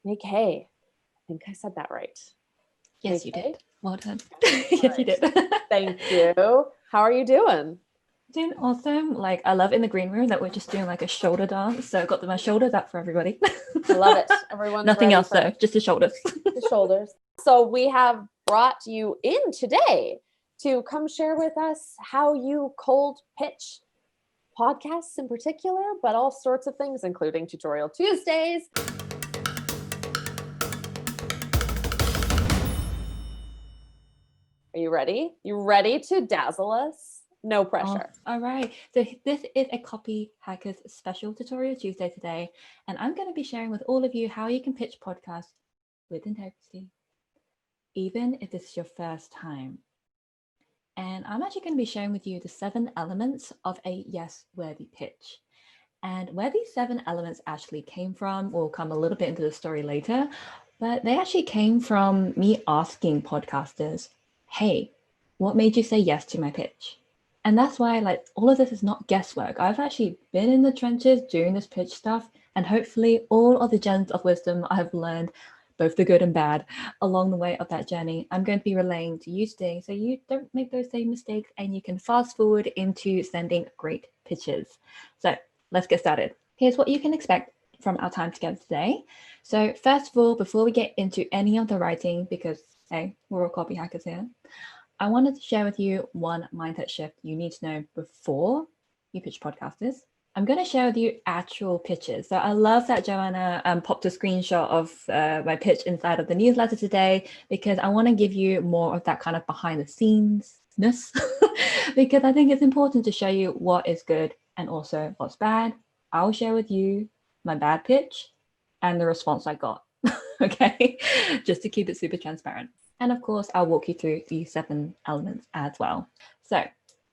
Mai-kee. I think I said that right. Yes, you Mai-kee? did. Well done. Yes, you did. Thank you. How are you doing? Doing awesome. Like, I love in the green room that we're just doing like a shoulder dance. So I got my shoulders up for everybody. I love it. Everyone's Nothing ready else for though, just the shoulders. the shoulders. So we have brought you in today to come share with us how you cold pitch podcasts in particular, but all sorts of things, including Tutorial Tuesdays. Are you ready? You ready to dazzle us? No pressure. All right. So this is a Copy Hackers special tutorial Tuesday today, and I'm going to be sharing with all of you how you can pitch podcasts with integrity, even if this is your first time. And I'm actually going to be sharing with you the 7 elements of a yes-worthy pitch. And where these 7 elements actually came from, we'll come a little bit into the story later, but they actually came from me asking podcasters, hey, what made you say yes to my pitch? And that's why like all of this is not guesswork. I've actually been in the trenches doing this pitch stuff, and hopefully all of the gems of wisdom I have learned, both the good and bad, along the way of that journey, I'm going to be relaying to you today so you don't make those same mistakes and you can fast forward into sending great pitches. So let's get started. Here's what you can expect from our time together today. So first of all, before we get into any of the writing, because hey, we're all copy hackers here, I wanted to share with you one mindset shift you need to know before you pitch podcasters. I'm going to share with you actual pitches. So I love that Joanna popped a screenshot of my pitch inside of the newsletter today, because I want to give you more of that kind of behind the scenes-ness because I think it's important to show you what is good and also what's bad. I'll share with you my bad pitch and the response I got. Okay, just to keep it super transparent. And of course, I'll walk you through these 7 elements as well. So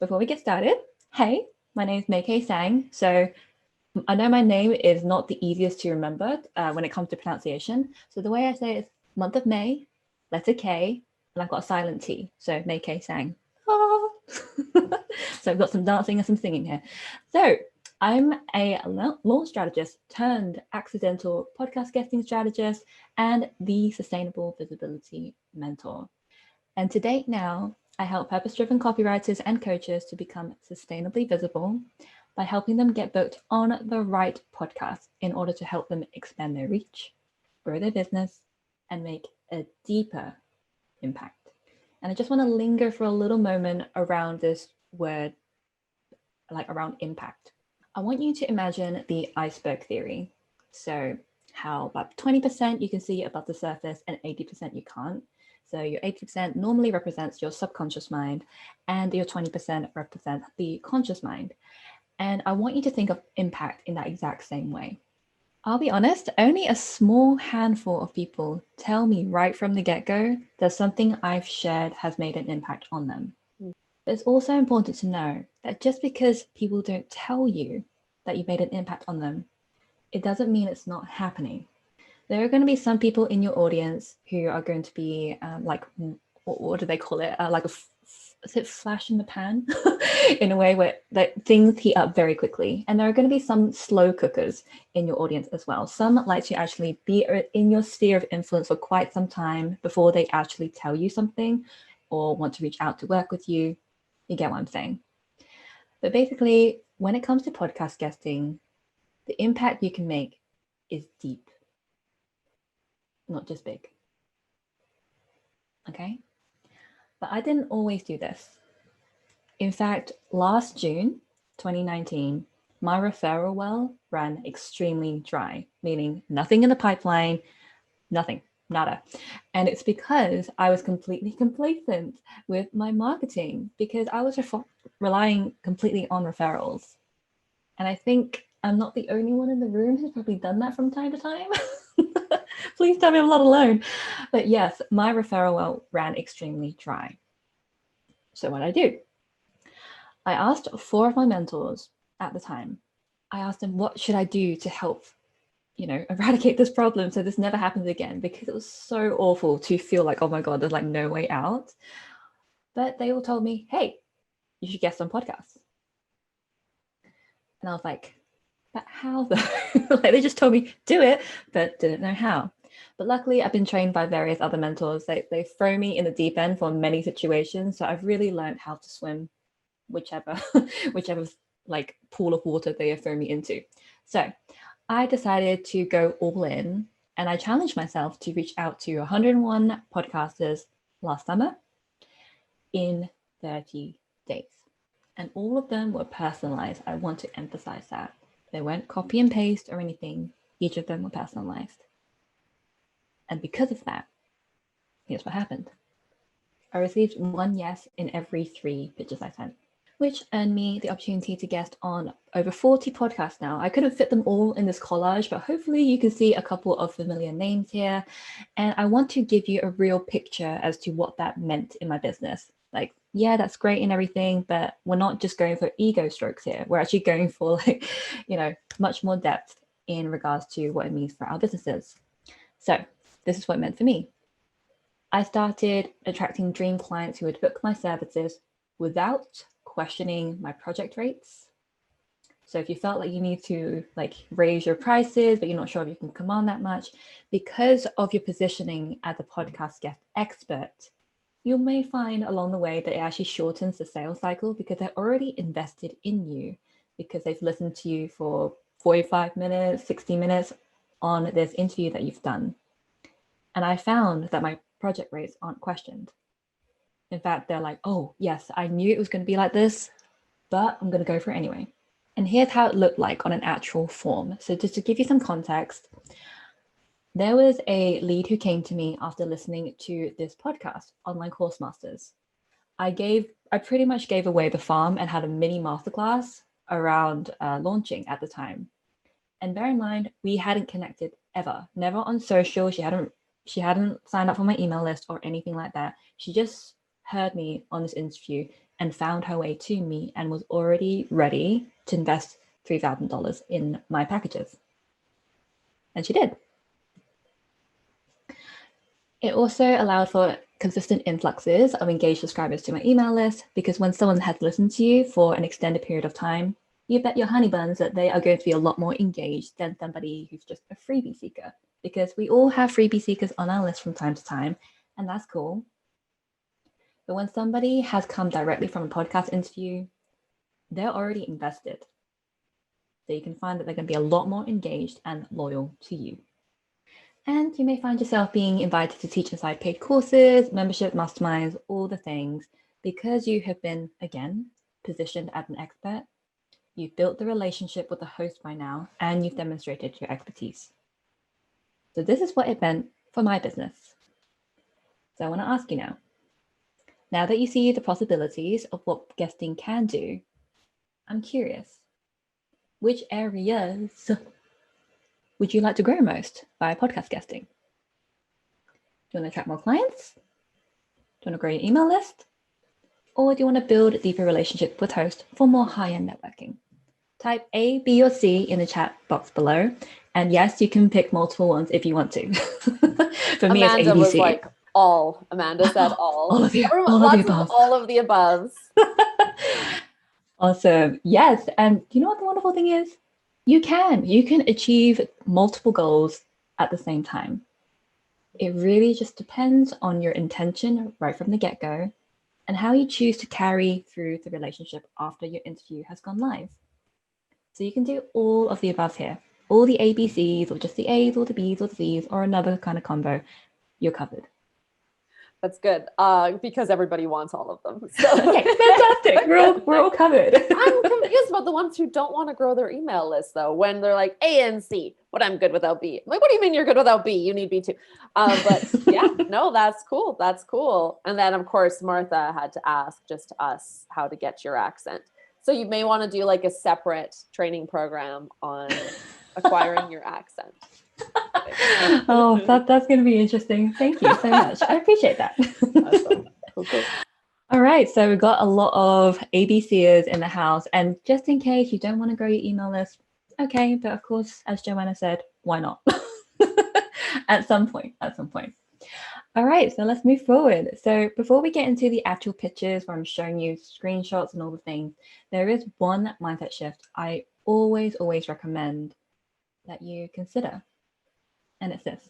before we get started, hey, my name is Mai-kee Tsang. So I know my name is not the easiest to remember when it comes to pronunciation. So the way I say it is month of May, letter K, and I've got a silent T. So Mai-kee Tsang. Ah. So I've got some dancing and some singing here. So I'm a launch strategist turned accidental podcast guesting strategist and the sustainable visibility mentor. And to date now, I help purpose-driven copywriters and coaches to become sustainably visible by helping them get booked on the right podcast in order to help them expand their reach, grow their business, and make a deeper impact. And I just want to linger for a little moment around this word, like around impact. I want you to imagine the iceberg theory. So how about 20% you can see above the surface and 80% you can't. So your 80% normally represents your subconscious mind and your 20% represents the conscious mind. And I want you to think of impact in that exact same way. I'll be honest, only a small handful of people tell me right from the get-go that something I've shared has made an impact on them. But it's also important to know that just because people don't tell you that you made an impact on them, it doesn't mean it's not happening. There are going to be some people in your audience who are going to be like, what do they call it? Like is it flash in the pan? In a way where that things heat up very quickly. And there are going to be some slow cookers in your audience as well. Some like to actually be in your sphere of influence for quite some time before they actually tell you something or want to reach out to work with you. You get what I'm saying? But basically, when it comes to podcast guesting, the impact you can make is deep, not just big. Okay? But I didn't always do this. In fact, last June 2019, my referral well ran extremely dry, meaning nothing in the pipeline, nothing, nada. And it's because I was completely complacent with my marketing because I was relying completely on referrals. And I think I'm not the only one in the room who's probably done that from time to time. Please tell me I'm not alone. But yes, my referral well ran extremely dry. So what I do? I asked 4 of my mentors at the time. I asked them, what should I do to help, eradicate this problem so this never happens again? Because it was so awful to feel like, oh my God, there's like no way out. But they all told me, hey, you should guest on podcasts. And I was like, but how though? Like they just told me do it, but didn't know how. But luckily, I've been trained by various other mentors. They throw me in the deep end for many situations. So I've really learned how to swim whichever whichever like pool of water they throw me into. So I decided to go all in, and I challenged myself to reach out to 101 podcasters last summer in 30 days. And all of them were personalized. I want to emphasize that. They weren't copy and paste or anything. Each of them were personalized. And because of that, here's what happened. I received 1 yes in every 3 pitches I sent, which earned me the opportunity to guest on over 40 podcasts now. I couldn't fit them all in this collage, but hopefully you can see a couple of familiar names here. And I want to give you a real picture as to what that meant in my business. Like, yeah, that's great and everything, but we're not just going for ego strokes here. We're actually going for much more depth in regards to what it means for our businesses. So this is what it meant for me. I started attracting dream clients who would book my services without questioning my project rates. So if you felt like you need to raise your prices, but you're not sure if you can command that much, because of your positioning as a podcast guest expert, you may find along the way that it actually shortens the sales cycle because they're already invested in you, because they've listened to you for 45 minutes, 60 minutes on this interview that you've done. And I found that my project rates aren't questioned. In fact, they're like, oh, yes, I knew it was going to be like this, but I'm going to go for it anyway. And here's how it looked like on an actual form. So just to give you some context, there was a lead who came to me after listening to this podcast, Online Course Masters. I pretty much gave away the farm and had a mini masterclass around launching at the time. And bear in mind, we hadn't connected ever, never on social. She hadn't signed up for my email list or anything like that. She just heard me on this interview and found her way to me and was already ready to invest $3,000 in my packages. And she did. It also allowed for consistent influxes of engaged subscribers to my email list, because when someone has listened to you for an extended period of time, you bet your honey buns that they are going to be a lot more engaged than somebody who's just a freebie seeker, because we all have freebie seekers on our list from time to time, and that's cool. But when somebody has come directly from a podcast interview, they're already invested. So you can find that they're going to be a lot more engaged and loyal to you. And you may find yourself being invited to teach inside paid courses, membership, masterminds, all the things, because you have been, again, positioned as an expert. You've built the relationship with the host by now, and you've demonstrated your expertise. So this is what it meant for my business. So I want to ask you now that you see the possibilities of what guesting can do, I'm curious, which areas would you like to grow most by podcast guesting? Do you want to attract more clients? Do you want to grow your email list? Or do you want to build a deeper relationship with hosts for more high-end networking? Type A, B, or C in the chat box below. And yes, you can pick multiple ones if you want to. For me, Amanda it's ABC. was like all. Amanda said all. All of the above. All of the aboves. Awesome. Yes. And you know what the wonderful thing is? You can achieve multiple goals at the same time. It really just depends on your intention right from the get-go and how you choose to carry through the relationship after your interview has gone live. So you can do all of the above here, all the ABCs, or just the A's or the B's or the C's, or another kind of combo. You're covered. That's good, because everybody wants all of them. So. Okay, fantastic. We're all covered. I'm confused about the ones who don't want to grow their email list, though, when they're like A and C, but I'm good without B. I'm like, what do you mean you're good without B? You need B too. But yeah, no, that's cool. That's cool. And then, of course, Martha had to ask just us how to get your accent. So you may want to do like a separate training program on acquiring your accent. Oh, that's going to be interesting. Thank you so much. I appreciate that. Awesome. Cool. All right, so we've got a lot of ABCers in the house, and just in case you don't want to grow your email list, okay, but of course, as Joanna said, why not? At some point. All right, so let's move forward. So before we get into the actual pitches where I'm showing you screenshots and all the things, there is one mindset shift I always recommend that you consider. And it's this: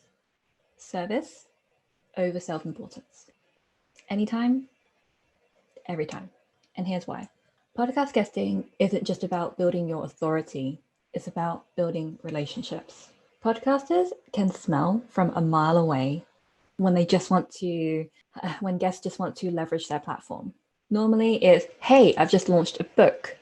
Service over self-importance. Anytime, every time. And here's why. Podcast guesting isn't just about building your authority, it's about building relationships. Podcasters can smell from a mile away when they just want to, when guests just want to leverage their platform. Normally it's, hey, I've just launched a book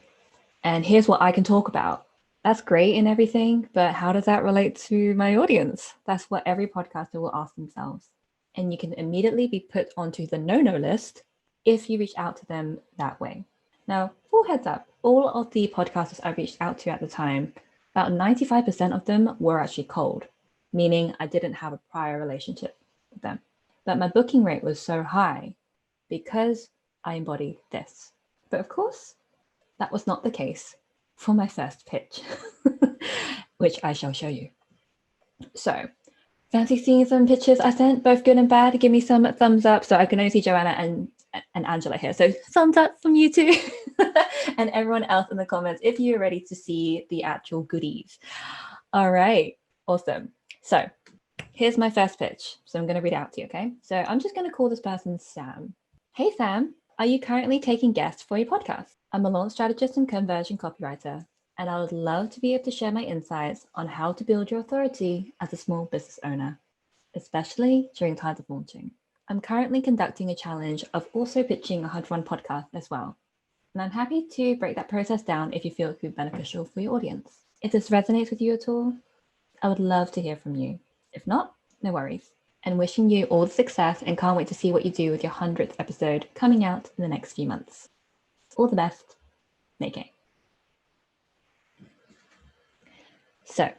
and here's what I can talk about. That's great and everything, but how does that relate to my audience? That's what every podcaster will ask themselves. And you can immediately be put onto the no-no list if you reach out to them that way. Now, full heads up, all of the podcasters I reached out to at the time, about 95% of them were actually cold, meaning I didn't have a prior relationship with them. But my booking rate was so high because I embody this. But of course, that was not the case for my first pitch, which I shall show you. So, fancy seeing some pictures I sent, both good and bad? Give me some thumbs up. So I can only see Joanna and Angela here. So thumbs up from you too. And everyone else in the comments if you're ready to see the actual goodies. All right, awesome. So here's my first pitch. So I'm going to read it out to you, okay? So I'm just going to call this person Sam. Hey, Sam, are you currently taking guests for your podcast? I'm a launch strategist and conversion copywriter, and I would love to be able to share my insights on how to build your authority as a small business owner, especially during times of launching. I'm currently conducting a challenge of also pitching a 101 podcast as well. And I'm happy to break that process down if you feel it could be beneficial for your audience. If this resonates with you at all, I would love to hear from you. If not, no worries. And wishing you all the success and can't wait to see what you do with your 100th episode coming out in the next few months. All the best, Mai-kee. So,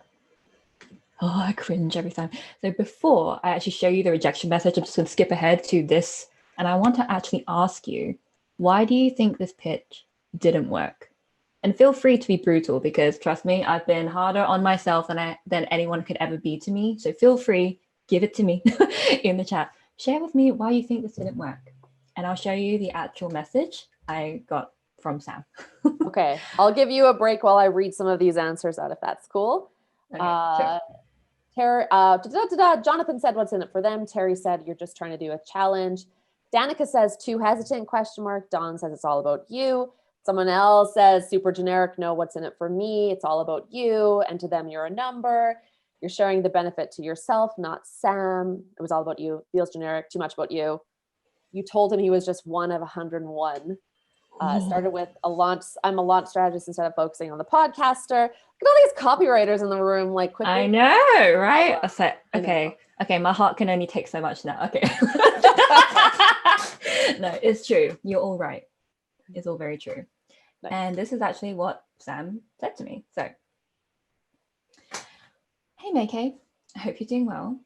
I cringe every time. So before I actually show you the rejection message, I'm just going to skip ahead to this. And I want to actually ask you, why do you think this pitch didn't work? And feel free to be brutal because trust me, I've been harder on myself than anyone could ever be to me. So feel free, give it to me in the chat. Share with me why you think this didn't work. And I'll show you the actual message I got from Sam. Okay, I'll give you a break while I read some of these answers out if that's cool. Okay, sure. Jonathan said, what's in it for them? Terry said, you're just trying to do a challenge. Danica says, too hesitant, question mark. Dawn says, it's all about you. Someone else says, super generic, no, what's in it for me? It's all about you. And to them, you're a number. You're sharing the benefit to yourself, not Sam. It was all about you. Feels generic, too much about you. You told him he was just one of 101. Started with I'm a launch strategist instead of focusing on the podcaster. Look at all these copywriters in the room, like quickly. I know, right? I said, okay, my heart can only take so much now. Okay. No, it's true. You're all right. It's all very true. Nice. And this is actually what Sam said to me. So, hey, Mai-kee, I hope you're doing well.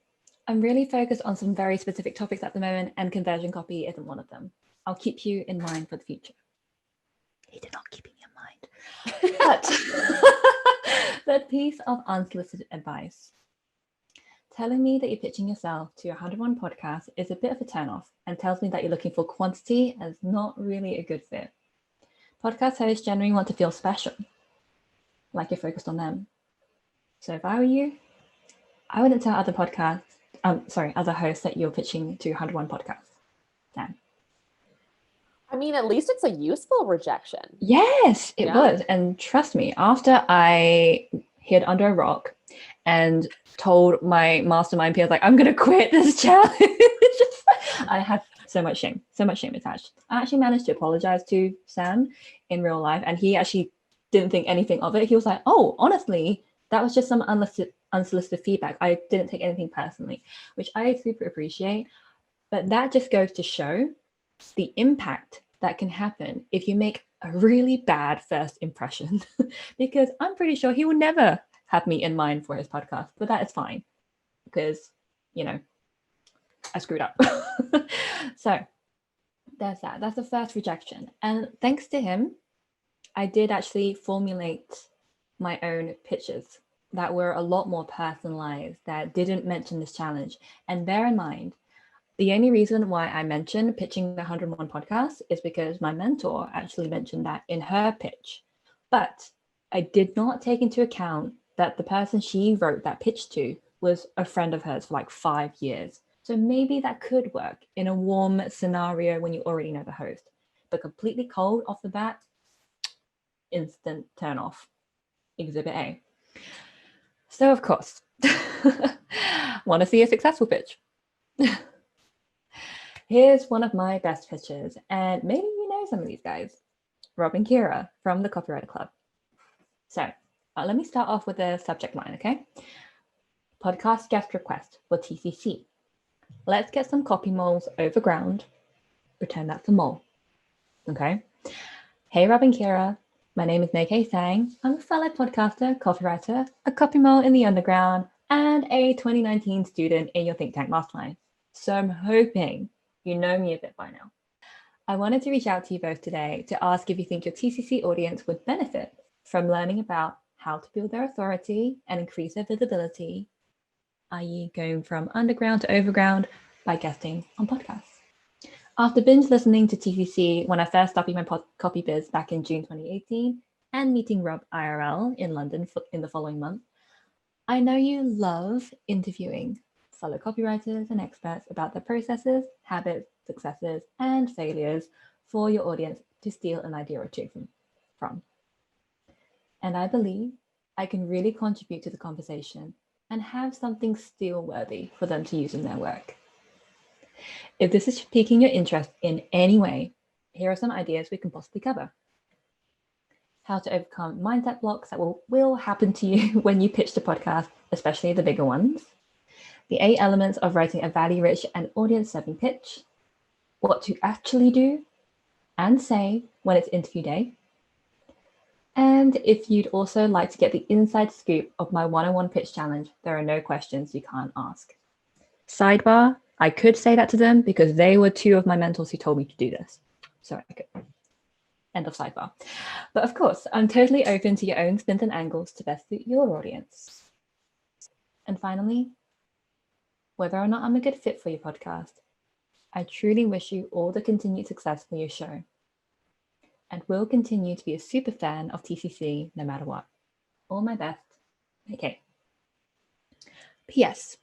I'm really focused on some very specific topics at the moment, and conversion copy isn't one of them. I'll keep you in mind for the future. He did not keep me in mind. But that piece of unsolicited advice. Telling me that you're pitching yourself to your 101 podcast is a bit of a turnoff and tells me that you're looking for quantity and is not really a good fit. Podcast hosts generally want to feel special, like you're focused on them. So if I were you, I wouldn't tell other other hosts that you're pitching to 101 podcasts. Dan. I mean, at least it's a useful rejection. Yes, it was. And trust me, after I hid under a rock and told my mastermind peers, like, I'm going to quit this challenge, I had so much shame attached. I actually managed to apologize to Sam in real life, and he actually didn't think anything of it. He was like, oh, honestly, that was just some unsolicited feedback. I didn't take anything personally, which I super appreciate. But that just goes to show the impact that can happen if you make a really bad first impression, because I'm pretty sure he will never have me in mind for his podcast, but that is fine because, I screwed up. So there's that. That's the first rejection. And thanks to him, I did actually formulate my own pitches that were a lot more personalized, that didn't mention this challenge. And bear in mind, the only reason why I mentioned pitching the 101 podcast is because my mentor actually mentioned that in her pitch. But I did not take into account that the person she wrote that pitch to was a friend of hers for like 5 years. So maybe that could work in a warm scenario when you already know the host. But completely cold off the bat, instant turn off. Exhibit A. So of course, want to see a successful pitch? Here's one of my best pitches, and maybe you know some of these guys. Rob and Kira from the Copywriter Club. So let me start off with the subject line, okay? Podcast guest request for TCC. Let's get some copy moles over ground. Pretend that's a mole, okay? Hey, Rob and Kira. My name is Mai-kee Tsang. I'm a fellow podcaster, copywriter, a copy mole in the underground, and a 2019 student in your think tank mastermind. So I'm hoping you know me a bit by now. I wanted to reach out to you both today to ask if you think your TCC audience would benefit from learning about how to build their authority and increase their visibility, i.e. going from underground to overground by guesting on podcasts. After binge listening to TCC when I first started my copy biz back in June 2018 and meeting Rob IRL in London in the following month, I know you love interviewing fellow copywriters and experts about their processes, habits, successes, and failures for your audience to steal an idea or two from. And I believe I can really contribute to the conversation and have something steal worthy for them to use in their work. If this is piquing your interest in any way, here are some ideas we can possibly cover. How to overcome mindset blocks that will happen to you when you pitch the podcast, especially the bigger ones. The 8 elements of writing a value-rich and audience-serving pitch. What to actually do and say when it's interview day. And if you'd also like to get the inside scoop of my one-on-one pitch challenge, there are no questions you can't ask. Sidebar, I could say that to them because they were 2 of my mentors who told me to do this. So I could. End of sidebar. But of course, I'm totally open to your own spins and angles to best suit your audience. And finally, whether or not I'm a good fit for your podcast, I truly wish you all the continued success for your show and will continue to be a super fan of TCC no matter what. All my best. Okay. P.S.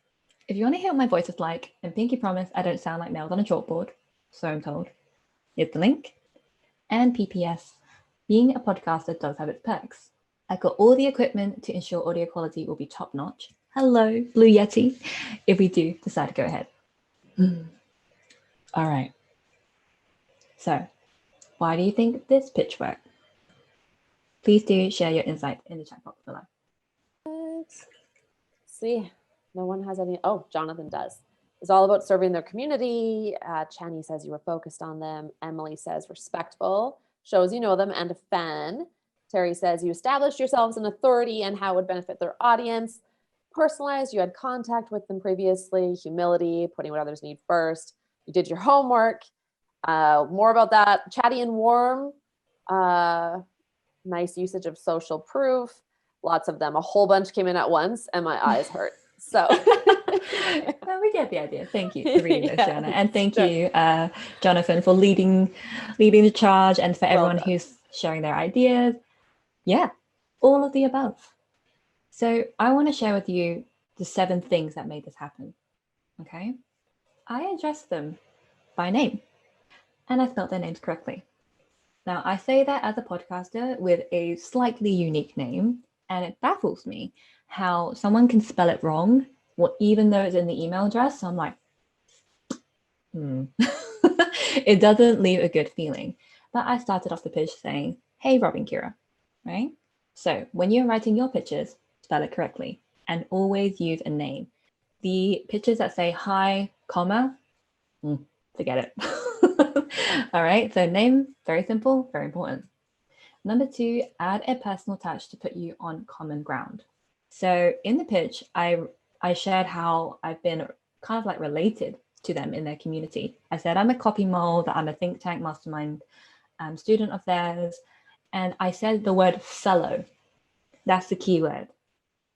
If you want to hear what my voice is like, and pinky promise I don't sound like nails on a chalkboard, so I'm told, here's the link. And P.P.S. Being a podcaster does have its perks. I've got all the equipment to ensure audio quality will be top notch. Hello, Blue Yeti, if we do decide to go ahead. All right. So, why do you think this pitch worked? Please do share your insights in the chat box below. Let's see, no one has any. Oh, Jonathan does. It's all about serving their community. Chani says you were focused on them. Emily says respectful, shows you know them, and a fan. Terry says you established yourselves an authority and how it would benefit their audience. Personalized, you had contact with them previously. Humility, putting what others need first. You did your homework. More about that. Chatty and warm. Nice usage of social proof. Lots of them. A whole bunch came in at once and my eyes hurt. So well, we get the idea. Thank you for reading this, Joanna. And thank you, Jonathan, for leading the charge and for everyone who's sharing their ideas. Yeah, all of the above. So I want to share with you the 7 things that made this happen. Okay. I addressed them by name and I spelled their names correctly. Now, I say that as a podcaster with a slightly unique name, and it baffles me how someone can spell it wrong, even though it's in the email address. So I'm like, It doesn't leave a good feeling. But I started off the pitch saying, hey, Rob and Kira, right? So when you're writing your pitches, spell it correctly and always use a name. The pitches that say hi, comma, forget it. All right, so name, very simple, very important. Number 2, add a personal touch to put you on common ground. So in the pitch, I shared how I've been kind of like related to them in their community. I said I'm a copy mole, that I'm a think tank mastermind student of theirs. And I said the word fellow. That's the key word.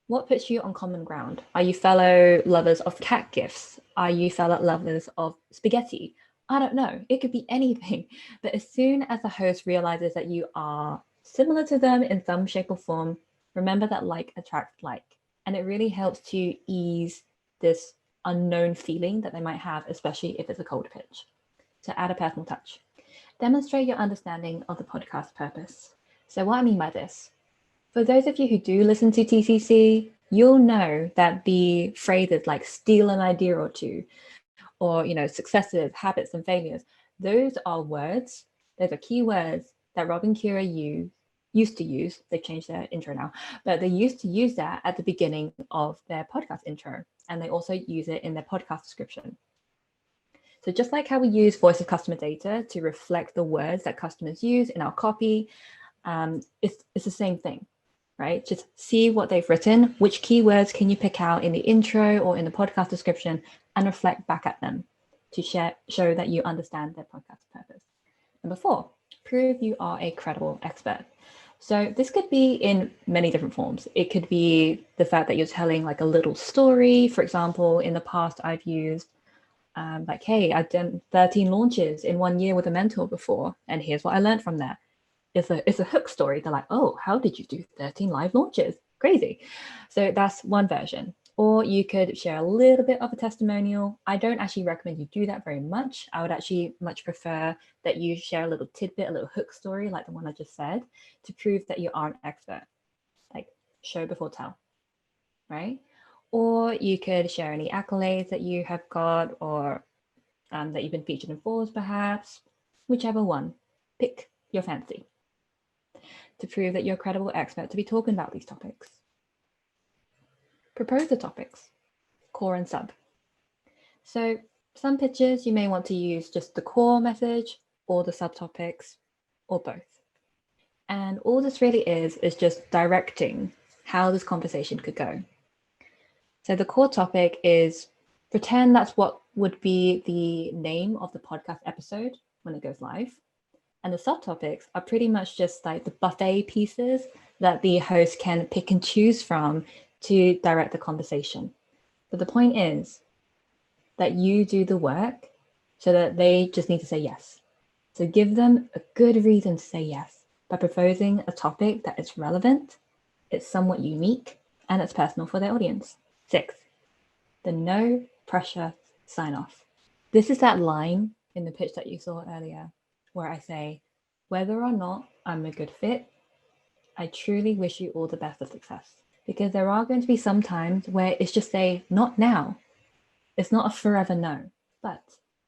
What puts you on common ground? Are you fellow lovers of cat gifts? Are you fellow lovers of spaghetti? I don't know. It could be anything. But as soon as the host realizes that you are similar to them in some shape or form, remember that like attracts like. And it really helps to ease this unknown feeling that they might have, especially if it's a cold pitch. So add a personal touch. Demonstrate your understanding of the podcast purpose. So what I mean by this, for those of you who do listen to TCC, you'll know that the phrases like steal an idea or two, or successes, habits, and failures, those are words, those are key words that Rob and Kira used to use. They changed their intro now, but they used to use that at the beginning of their podcast intro, and they also use it in their podcast description. So just like how we use voice of customer data to reflect the words that customers use in our copy, it's the same thing, right? Just see what they've written, which keywords can you pick out in the intro or in the podcast description, and reflect back at them to show that you understand their podcast purpose. Number 4, prove you are a credible expert. So this could be in many different forms. It could be the fact that you're telling like a little story. For example, in the past, I've used like, hey, I've done 13 launches in 1 year with a mentor before, and here's what I learned from that. It's a hook story. They're like, oh, how did you do 13 live launches? Crazy. So that's one version. Or you could share a little bit of a testimonial. I don't actually recommend you do that very much. I would actually much prefer that you share a little tidbit, a little hook story like the one I just said, to prove that you are an expert. Like show before tell, right? Or you could share any accolades that you have got, or that you've been featured in Forbes perhaps, whichever one. Pick your fancy to prove that you're a credible expert to be talking about these topics. Propose the topics, core and sub. So some pitches you may want to use just the core message or the subtopics or both. And all this really is just directing how this conversation could go. So the core topic is, pretend that's what would be the name of the podcast episode when it goes live. And the subtopics are pretty much just like the buffet pieces that the host can pick and choose from to direct the conversation. But the point is that you do the work so that they just need to say yes. So give them a good reason to say yes by proposing a topic that is relevant, it's somewhat unique, and it's personal for their audience. 6, the no pressure sign off. This is that line in the pitch that you saw earlier where I say, whether or not I'm a good fit, I truly wish you all the best of success. Because there are going to be some times where it's just a not now. It's not a forever no. But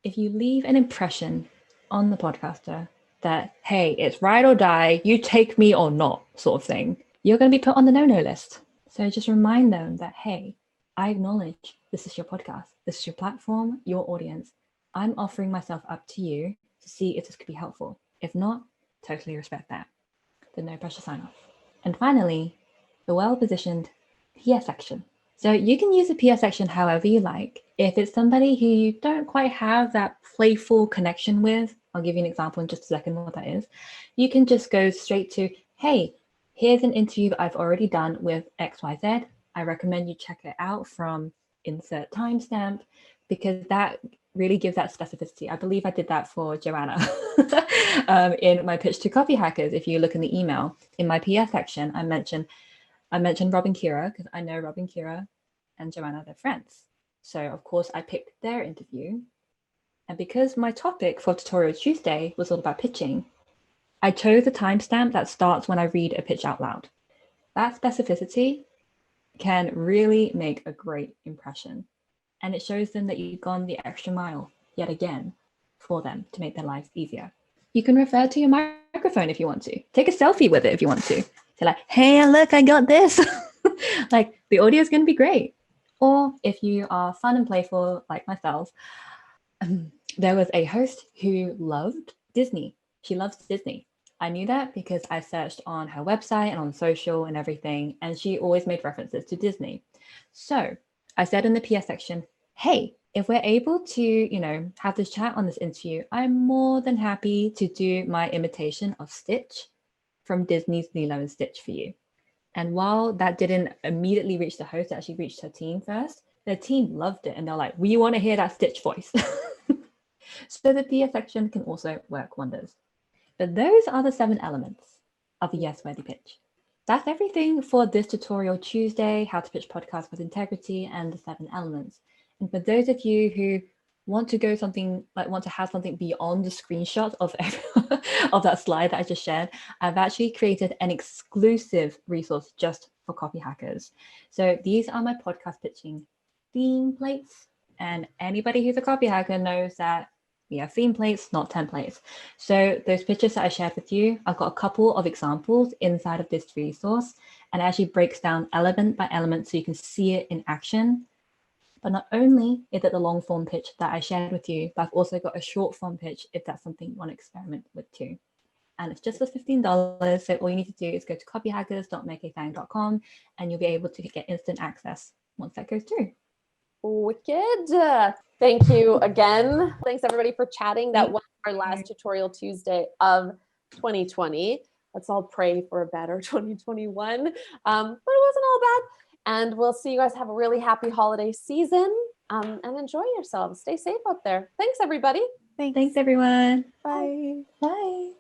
if you leave an impression on the podcaster that, hey, it's ride or die, you take me or not sort of thing, you're going to be put on the no-no list. So just remind them that, hey, I acknowledge this is your podcast. This is your platform, your audience. I'm offering myself up to you to see if this could be helpful. If not, totally respect that. The no pressure sign off. And finally, the well-positioned PS section. So you can use the PS section however you like. If it's somebody who you don't quite have that playful connection with, I'll give you an example in just a second what that is. You can just go straight to, hey, here's an interview that I've already done with XYZ. I recommend you check it out from insert timestamp, because that really gives that specificity. I believe I did that for Joanna in my pitch to Copyhackers. If you look in the email, in my PS section, I mentioned Rob and Kira, because I know Rob and Kira and Joanna, they're friends. So of course I picked their interview. And because my topic for Tutorial Tuesday was all about pitching, I chose the timestamp that starts when I read a pitch out loud. That specificity can really make a great impression. And it shows them that you've gone the extra mile yet again for them to make their lives easier. You can refer to your microphone if you want to. Take a selfie with it if you want to. Say like, hey, look, I got this. Like the audio is going to be great. Or if you are fun and playful like myself, there was a host who loved Disney. She loves Disney. I knew that because I searched on her website and on social and everything, and she always made references to Disney. So I said in the PS section, hey, if we're able to, have this chat on this interview, I'm more than happy to do my imitation of Stitch from Disney's Lilo and Stitch for you. And while that didn't immediately reach the host, it actually reached her team first. Their team loved it, and they're like, we want to hear that Stitch voice. So the PS section can also work wonders. But those are the 7 elements of a yes-worthy pitch. that's everything for this tutorial Tuesday, how to pitch podcasts with integrity and the 7 elements. And for those of you who want to go something, like want to have something beyond the screenshot of of that slide that I just shared, I've actually created an exclusive resource just for copy hackers. So these are my podcast pitching theme plates, and anybody who's a copy hacker knows that we have theme plates, not templates. So those pictures that I shared with you, I've got a couple of examples inside of this resource, and it actually breaks down element by element so you can see it in action. But not only is it the long form pitch that I shared with you, but I've also got a short form pitch if that's something you want to experiment with too. And it's just for $15. So all you need to do is go to copyhackers.maikeethang.com and you'll be able to get instant access once that goes through. Wicked. Thank you again. Thanks everybody for chatting. That was our last tutorial Tuesday of 2020. Let's all pray for a better 2021. But it wasn't all bad. And we'll see you guys have a really happy holiday season and enjoy yourselves. Stay safe out there. Thanks everybody. Thanks everyone. Bye. Bye.